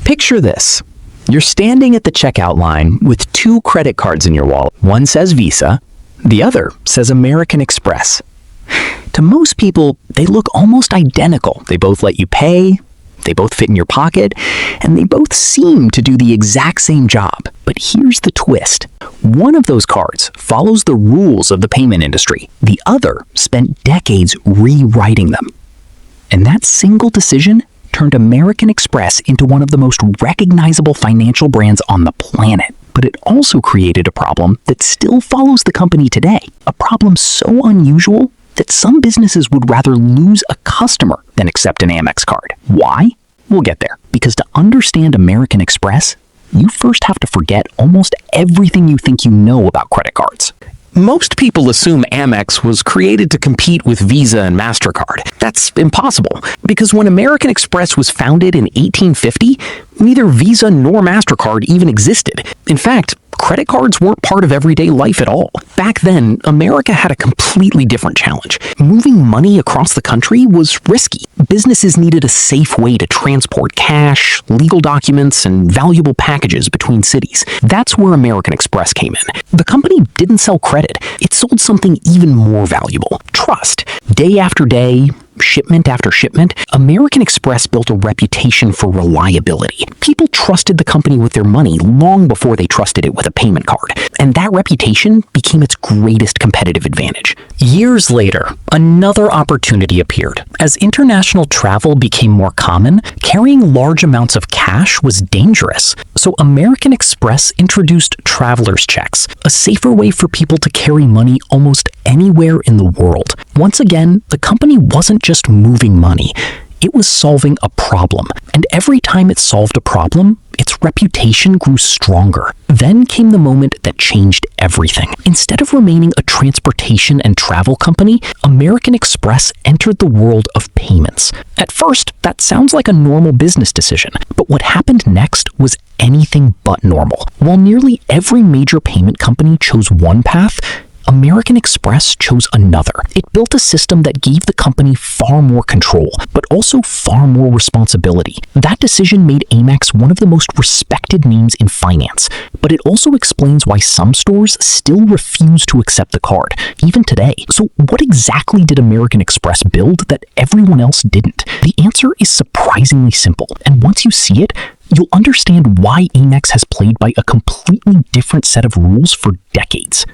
Picture this. You're standing at the checkout line with two credit cards in your wallet. One says Visa, the other says American Express. To most people, they look almost identical. They both let you pay, they both fit in your pocket, and they both seem to do the exact same job. But here's the twist. One of those cards follows the rules of the payment industry. The other spent decades rewriting them. And that single decision turned American Express into one of the most recognizable financial brands on the planet. But it also created a problem that still follows the company today. A problem so unusual that some businesses would rather lose a customer than accept an Amex card. Why? We'll get there. Because to understand American Express, you first have to forget almost everything you think you know about credit cards. Most people assume Amex was created to compete with Visa and MasterCard. That's impossible, because when American Express was founded in 1850, neither Visa nor MasterCard even existed. In fact, credit cards weren't part of everyday life at all. Back then, America had a completely different challenge. Moving money across the country was risky. Businesses needed a safe way to transport cash, legal documents, and valuable packages between cities. That's where American Express came in. The company didn't sell credit. It sold something even more valuable: trust. Day after day, shipment after shipment, American Express built a reputation for reliability. People trusted the company with their money long before they trusted it with a payment card, and that reputation became its greatest competitive advantage. Years later, another opportunity appeared. As international travel became more common, carrying large amounts of cash was dangerous. So American Express introduced traveler's checks, a safer way for people to carry money almost anywhere in the world. Once again, the company wasn't just moving money. It was solving a problem. And every time it solved a problem, its reputation grew stronger. Then came the moment that changed everything. Instead of remaining a transportation and travel company, American Express entered the world of payments. At first, that sounds like a normal business decision, but what happened next was anything but normal. While nearly every major payment company chose one path, American Express chose another. It built a system that gave the company far more control, but also far more responsibility. That decision made Amex one of the most respected names in finance, but it also explains why some stores still refuse to accept the card, even today. So what exactly did American Express build that everyone else didn't? The answer is surprisingly simple, and once you see it, you'll understand why Amex has played by a completely different set of rules for decades.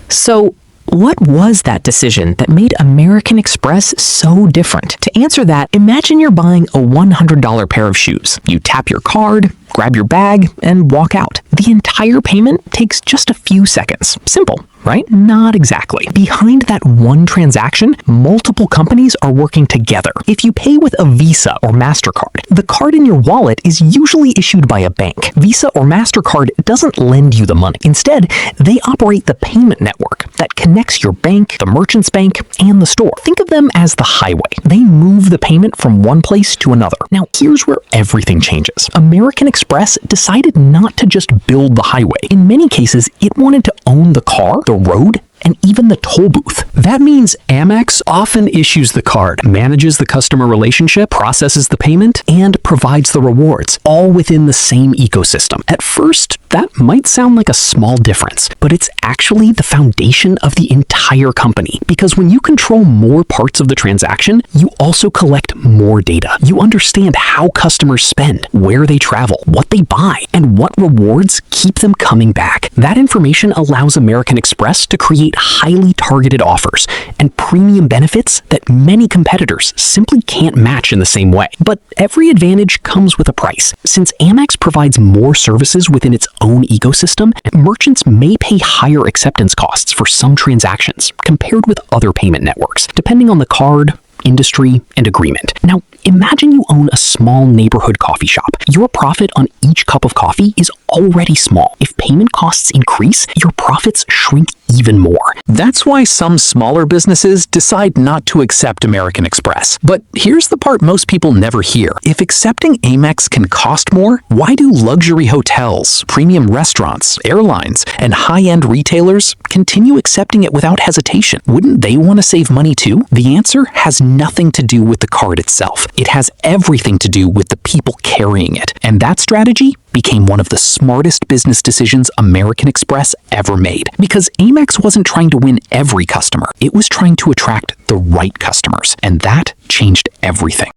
So, what was that decision that made American Express so different? To answer that, imagine you're buying a $100 pair of shoes. You tap your card, grab your bag, and walk out. The entire payment takes just a few seconds. Simple, right? Not exactly. Behind that one transaction, multiple companies are working together. If you pay with a Visa or MasterCard, the card in your wallet is usually issued by a bank. Visa or MasterCard doesn't lend you the money. Instead, they operate the payment network that connects your bank, the merchant's bank, and the store. Think of them as the highway. They move the payment from one place to another. Now, here's where everything changes. American Express decided not to just build the highway. In many cases, it wanted to own the car, the road, and even the toll booth. That means Amex often issues the card, manages the customer relationship, processes the payment, and provides the rewards, all within the same ecosystem. At first, that might sound like a small difference, but it's actually the foundation of the entire company. Because when you control more parts of the transaction, you also collect more data. You understand how customers spend, where they travel, what they buy, and what rewards keep them coming back. That information allows American Express to create highly targeted offers and premium benefits that many competitors simply can't match in the same way. But every advantage comes with a price. Since Amex provides more services within its own ecosystem, merchants may pay higher acceptance costs for some transactions compared with other payment networks, depending on the card, industry, and agreement. Now, imagine you own a small neighborhood coffee shop. Your profit on each cup of coffee is already small. If payment costs increase, your profits shrink even more. That's why some smaller businesses decide not to accept American Express. But here's the part most people never hear. If accepting Amex can cost more, why do luxury hotels, premium restaurants, airlines, and high-end retailers continue accepting it without hesitation? Wouldn't they want to save money too? The answer has nothing to do with the card itself. It has everything to do with the people carrying it. And that strategy became one of the smartest business decisions American Express ever made. Because Amex wasn't trying to win every customer. It was trying to attract the right customers. And that changed everything.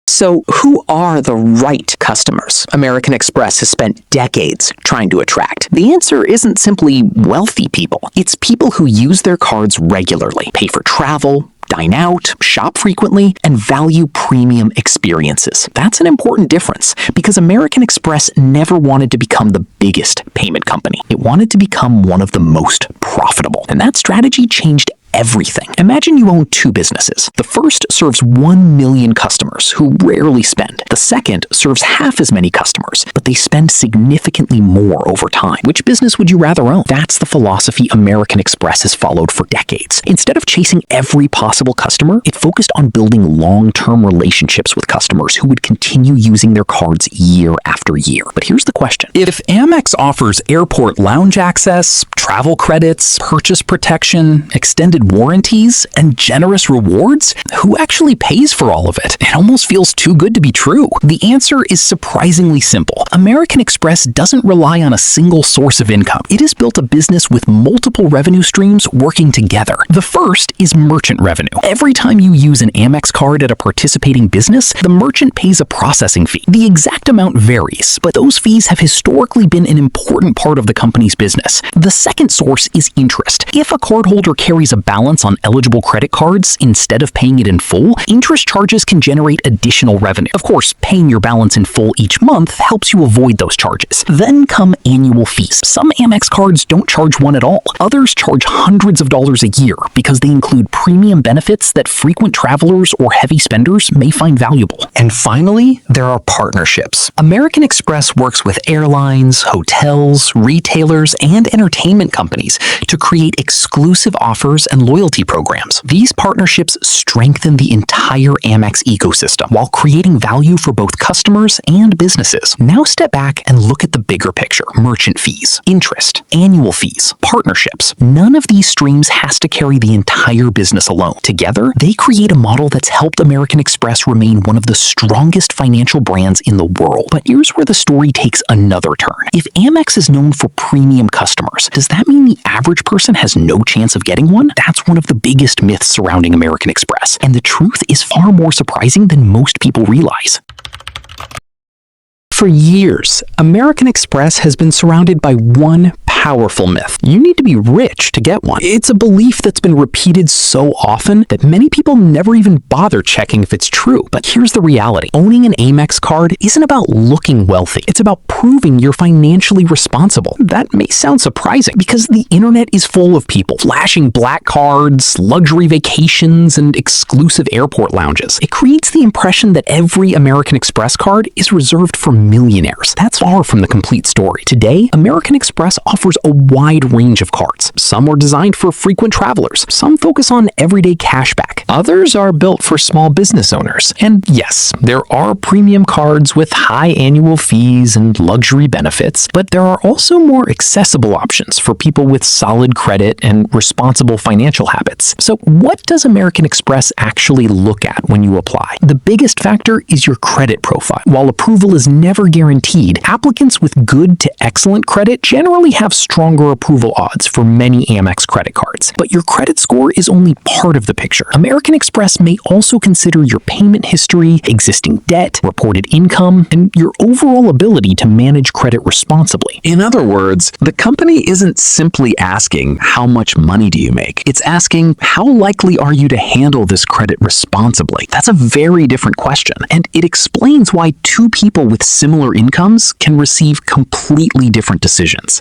So who are the right customers American Express has spent decades trying to attract? The answer isn't simply wealthy people. It's people who use their cards regularly, pay for travel, dine out, shop frequently, and value premium experiences. That's an important difference because American Express never wanted to become the biggest payment company. It wanted to become one of the most profitable. And that strategy changed everything. Imagine you own two businesses. The first serves 1 million customers who rarely spend. The second serves half as many customers, but they spend significantly more over time. Which business would you rather own? That's the philosophy American Express has followed for decades. Instead of chasing every possible customer, it focused on building long-term relationships with customers who would continue using their cards year after year. But here's the question. If Amex offers airport lounge access, travel credits, purchase protection, extended warranties, and generous rewards, who actually pays for all of it? It almost feels too good to be true. The answer is surprisingly simple. American Express doesn't rely on a single source of income. It has built a business with multiple revenue streams working together. The first is merchant revenue. Every time you use an Amex card at a participating business, the merchant pays a processing fee. The exact amount varies, but those fees have historically been an important part of the company's business. The second source is interest. If a cardholder carries a balance on eligible credit cards instead of paying it in full, interest charges can generate additional revenue. Of course, paying your balance in full each month helps you avoid those charges. Then come annual fees. Some Amex cards don't charge one at all. Others charge hundreds of dollars a year because they include premium benefits that frequent travelers or heavy spenders may find valuable. And finally, there are partnerships. American Express works with airlines, hotels, retailers, and entertainment companies to create exclusive offers and loyalty programs. These partnerships strengthen the entire Amex ecosystem while creating value for both customers and businesses. Now step back and look at the bigger picture. Merchant fees, interest, annual fees, partnerships. None of these streams has to carry the entire business alone. Together, they create a model that's helped American Express remain one of the strongest financial brands in the world. But here's where the story takes another turn. If Amex is known for premium customers, does that mean the average person has no chance of getting one? That's one of the biggest myths surrounding American Express, and the truth is far more surprising than most people realize. For years, American Express has been surrounded by one powerful myth. You need to be rich to get one. It's a belief that's been repeated so often that many people never even bother checking if it's true. But here's the reality. Owning an Amex card isn't about looking wealthy. It's about proving you're financially responsible. That may sound surprising because the internet is full of people flashing black cards, luxury vacations, and exclusive airport lounges. It creates the impression that every American Express card is reserved for millionaires. That's far from the complete story. Today, American Express offers a wide range of cards. Some are designed for frequent travelers. Some focus on everyday cashback. Others are built for small business owners. And yes, there are premium cards with high annual fees and luxury benefits, but there are also more accessible options for people with solid credit and responsible financial habits. So what does American Express actually look at when you apply? The biggest factor is your credit profile. While approval is never guaranteed, applicants with good to excellent credit generally have stronger approval odds for many Amex credit cards. But your credit score is only part of the picture. American Express may also consider your payment history, existing debt, reported income, and your overall ability to manage credit responsibly. In other words, the company isn't simply asking how much money do you make. It's asking how likely are you to handle this credit responsibly. That's a very different question, and it explains why two people with similar incomes can receive completely different decisions.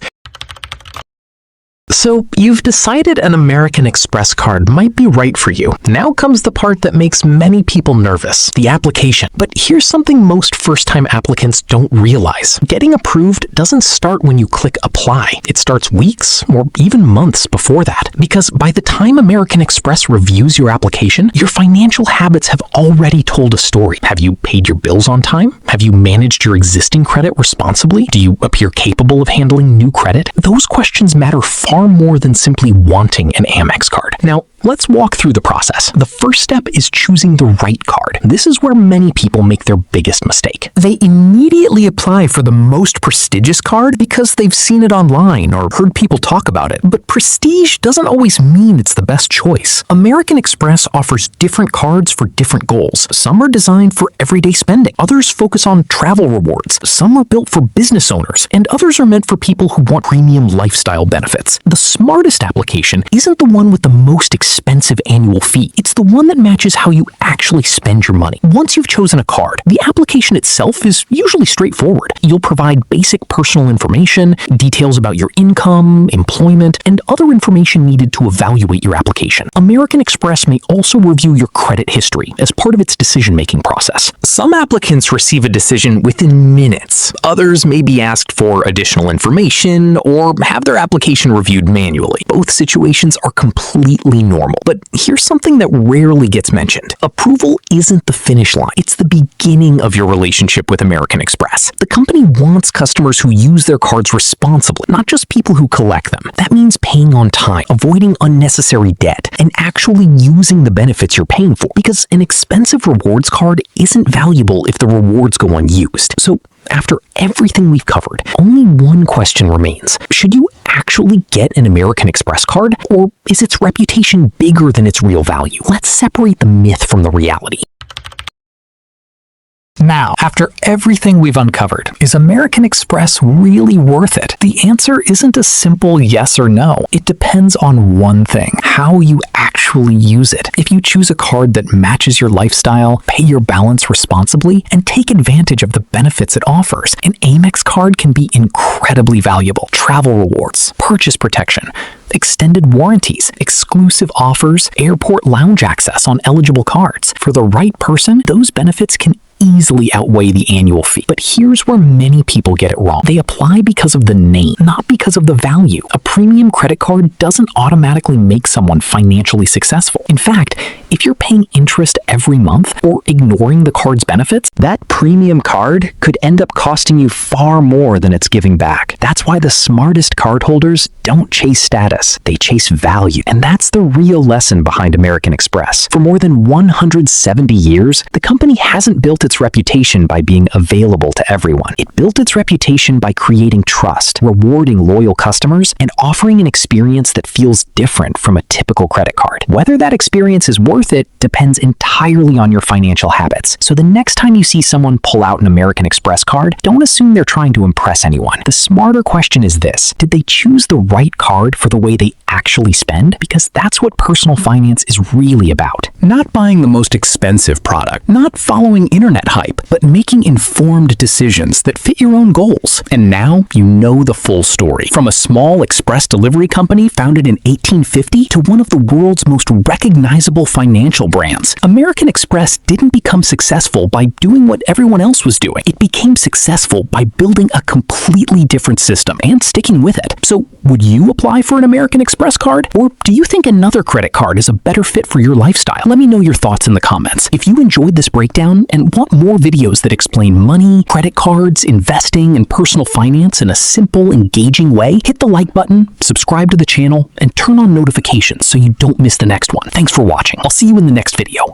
So, you've decided an American Express card might be right for you. Now comes the part that makes many people nervous, the application. But here's something most first-time applicants don't realize. Getting approved doesn't start when you click apply. It starts weeks or even months before that. Because by the time American Express reviews your application, your financial habits have already told a story. Have you paid your bills on time? Have you managed your existing credit responsibly? Do you appear capable of handling new credit? Those questions matter far more than simply wanting an Amex card. Now, Let's walk through the process. The first step is choosing the right card. This is where many people make their biggest mistake. They immediately apply for the most prestigious card because they've seen it online or heard people talk about it. But prestige doesn't always mean it's the best choice. American Express offers different cards for different goals. Some are designed for everyday spending. Others focus on travel rewards. Some are built for business owners. And others are meant for people who want premium lifestyle benefits. The smartest application isn't the one with the most expensive annual fee. It's the one that matches how you actually spend your money. Once you've chosen a card, the application itself is usually straightforward. You'll provide basic personal information, details about your income, employment, and other information needed to evaluate your application. American Express may also review your credit history as part of its decision-making process. Some applicants receive a decision within minutes. Others may be asked for additional information or have their application reviewed manually. Both situations are completely normal. But here's something that rarely gets mentioned. Approval isn't the finish line. It's the beginning of your relationship with American Express. The company wants customers who use their cards responsibly, not just people who collect them. That means paying on time, avoiding unnecessary debt, and actually using the benefits you're paying for. Because an expensive rewards card isn't valuable if the rewards go unused. So after everything we've covered, only one question remains. Should you actually get an American Express card, or is its reputation bigger than its real value? Let's separate the myth from the reality. Now, after everything we've uncovered, is American Express really worth it? The answer isn't a simple yes or no. It depends on one thing: how you actually use it. If you choose a card that matches your lifestyle, pay your balance responsibly, and take advantage of the benefits it offers, an Amex card can be incredibly valuable. Travel rewards, purchase protection, extended warranties, exclusive offers, airport lounge access on eligible cards. For the right person, those benefits can easily outweigh the annual fee. But here's where many people get it wrong. They apply because of the name, not because of the value. A premium credit card doesn't automatically make someone financially successful. In fact, if you're paying interest every month or ignoring the card's benefits, that premium card could end up costing you far more than it's giving back. That's why the smartest cardholders don't chase status. They chase value. And that's the real lesson behind American Express. For more than 170 years, the company hasn't built its reputation by being available to everyone. It built its reputation by creating trust, rewarding loyal customers, and offering an experience that feels different from a typical credit card. Whether that experience is worth it depends entirely on your financial habits. So the next time you see someone pull out an American Express card, don't assume they're trying to impress anyone. The smarter question is this: did they choose the right card for the way they actually spend? Because that's what personal finance is really about. Not buying the most expensive product, not following internet hype, but making informed decisions that fit your own goals. And now you know the full story. From a small express delivery company founded in 1850 to one of the world's most recognizable financial brands, American Express didn't become successful by doing what everyone else was doing. It became successful by building a completely different system and sticking with it. So, would you apply for an American Express card? Or do you think another credit card is a better fit for your lifestyle? Let me know your thoughts in the comments. If you enjoyed this breakdown and want more videos that explain money, credit cards, investing, and personal finance in a simple, engaging way, hit the like button, subscribe to the channel, and turn on notifications so you don't miss the next one. Thanks for watching. I'll see you in the next video.